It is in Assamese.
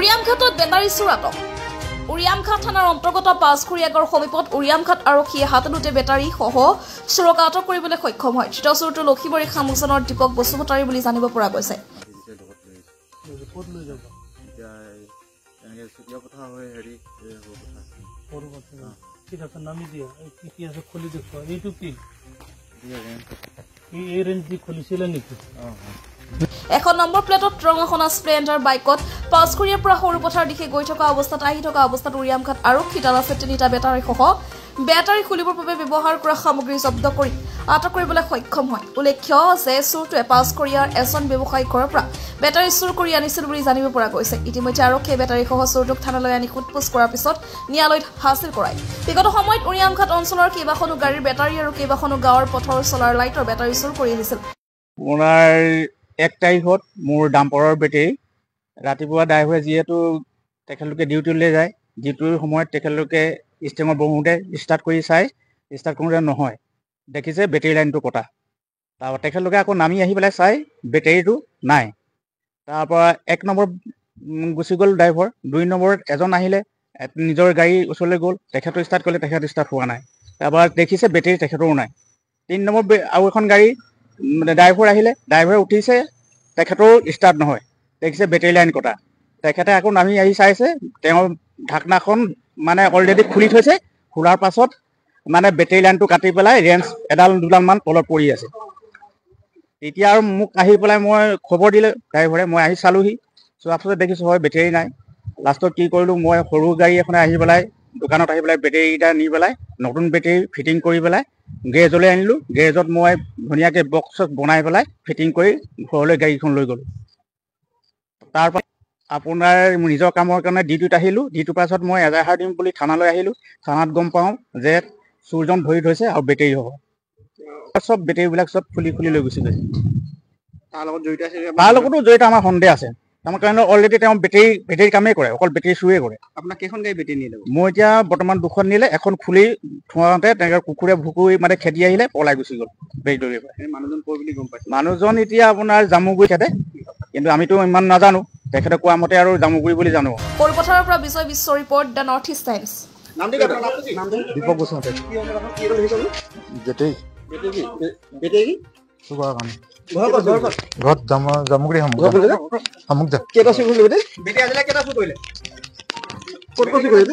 উৰিয়ামঘাটত বেটাৰী চুৰ আটক উৰিয়ামঘাট থানাৰ অন্তৰ্গত পাঁচখুৰীয়াগৰ সমীপত উৰিয়ামঘাট আৰক্ষীয়ে হাতলোটে বেটাৰী সহ চোৰক আটক কৰিবলৈ সক্ষম হয়। ধৃত চোৰটো লক্ষীবাৰী খামুচনৰ দীপক বসুমতাৰী বুলি জানিব পৰা গৈছে। এখন নম্বৰ প্লেটত ৰঙাখনা স্প্লেণ্ডাৰ বাইকত পাঁচখুৰীয়াৰ পৰা সৰুপথাৰ দিশে গৈ থকা অৱস্থাত উৰিয়ামঘাট আৰক্ষী তালাচীত তিনিটা বেটাৰী সহ বেটাৰী খুলিবৰ বাবে ব্যৱহাৰ কৰা সামগ্ৰী জব্দ কৰি আটক কৰিবলৈ সক্ষম হয়। উল্লেখ্য যে চোৰটোৱে পাঁচখুৰীয়াৰ এজন ব্যৱসায়িক ঘৰৰ পৰা বেটাৰী চুৰ কৰি আনিছিল বুলি জানিব পৰা গৈছে। ইতিমধ্যে আৰক্ষীয়ে বেটাৰী সহ চোৰটোক থানালৈ আনি সোধপোছ কৰাৰ পিছত ন্যায়ালয়ত হাজিৰ কৰায়। বিগত সময়ত উৰিয়ামঘাট অঞ্চলৰ কেইবাখনো গাড়ীৰ বেটাৰী আৰু কেইবাখনো গাঁৱৰ পথৰ চলাৰ লাইটৰ বেটাৰী চুৰ কৰি আনিছিল। 1 তাৰিখত মোৰ ডাম্পাৰৰ বেটেৰী ৰাতিপুৱা ড্ৰাইভাৰে যিহেতু তেখেতলোকে ডিউটিলৈ যায়, ডিউটিৰ সময়ত তেখেতলোকে ষ্টেঙৰ বহোঁতে ষ্টাৰ্ট কৰোঁতে নহয়, দেখিছে বেটেৰী লাইনটো কটা। তাৰপৰা তেখেতলোকে আকৌ নামি আহি পেলাই চাই বেটেৰীটো নাই। তাৰপৰা 1 নম্বৰ গুচি গ'ল ড্ৰাইভাৰ, 2 নম্বৰত এজন আহিলে নিজৰ গাড়ীৰ ওচৰলৈ গ'ল, তেখেতো ষ্টাৰ্ট কৰিলে, তেখেত ষ্টাৰ্ট হোৱা নাই। তাৰপৰা দেখিছে বেটেৰী তেখেতৰো নাই। 3 নম্বৰ আৰু এখন গাড়ী ড্ৰাইভাৰ আহিলে, ড্ৰাইভাৰে উঠিছে, তেখেতৰো ষ্টাৰ্ট নহয়, দেখিছে বেটেৰী লাইন কটা। তেখেতে আকৌ নামি আহি চাইছে তেওঁৰ ঢাকনাখন মানে অলৰেডি খুলি থৈছে, খোলাৰ পাছত মানে বেটেৰী লাইনটো কাটি পেলাই ৰেঞ্চ এডাল দুডালমান তলত পৰি আছে। তেতিয়া আৰু মোক আহি পেলাই মই খবৰ দিলে ড্ৰাইভাৰে, মই আহি চালোহি, চোৱাৰ পাছত দেখিছোঁ হয় বেটেৰী নাই। লাষ্টত কি কৰিলোঁ, মই সৰু গাড়ী এখনে আহি পেলাই দোকানত আহি পেলাই বেটেৰীকেইটা নি পেলাই নতুন বেটেৰী ফিটিং কৰি পেলাই গেৰেজলৈ আনিলোঁ। গেৰেজত মই ধুনীয়াকৈ বক্স বনাই পেলাই ফিটিং কৰি ঘৰলৈ গাড়ীখন লৈ গ'লোঁ। তাৰপৰা আপোনাৰ নিজৰ কামৰ কাৰণে ডিউটিত আহিলোঁ। ডিউটিৰ পাছত মই এজাহাৰ দিম বুলি থানালৈ আহিলোঁ। থানাত গম পাওঁ যে চোৰজন ধৰি থৈছে আৰু বেটেৰী হ'ব। চব বেটেৰীবিলাক চব খুলি লৈ গুচি গৈছে। তাৰ লগতো জড়িত আমাৰ সন্দেহ আছে। আমাৰ কাৰণে অলৰেডি তেওঁ বেটেৰী কামেই কৰে, অকল বেটেৰী চুৰে কৰে। আপোনাক কেইখন গাড়ী বেটেৰী নিলে? মই এতিয়া বৰ্তমান 2খন নিলে, এখন খুলি থোৱাওঁতে তেনেকৈ কুকুৰে ভুকুৰি মানে খেদি আহিলে, পলাই গুচি গ'ল বেটেৰীৰ পৰা। মানুহজন কৰ বুলি গম পাইছে? মানুহজন এতিয়া আপোনাৰ জামুগুৰি খেদে, কিন্তু আমিতো ইমান নাজানো, তেখেতে কোৱা মতে আৰু জামুগুৰি বুলি জানো। সৰুপথাৰৰ পৰা Bijoy Biswa report, the North East Times. Dipak Basumatary. Battery ঘৰত জামুগুৰি কেইটা চুৰ কৰিলে? বেটেৰী আজিলৈ কেইটা চুৰ কৰিলে? ক'ত চুৰ কৰিলে?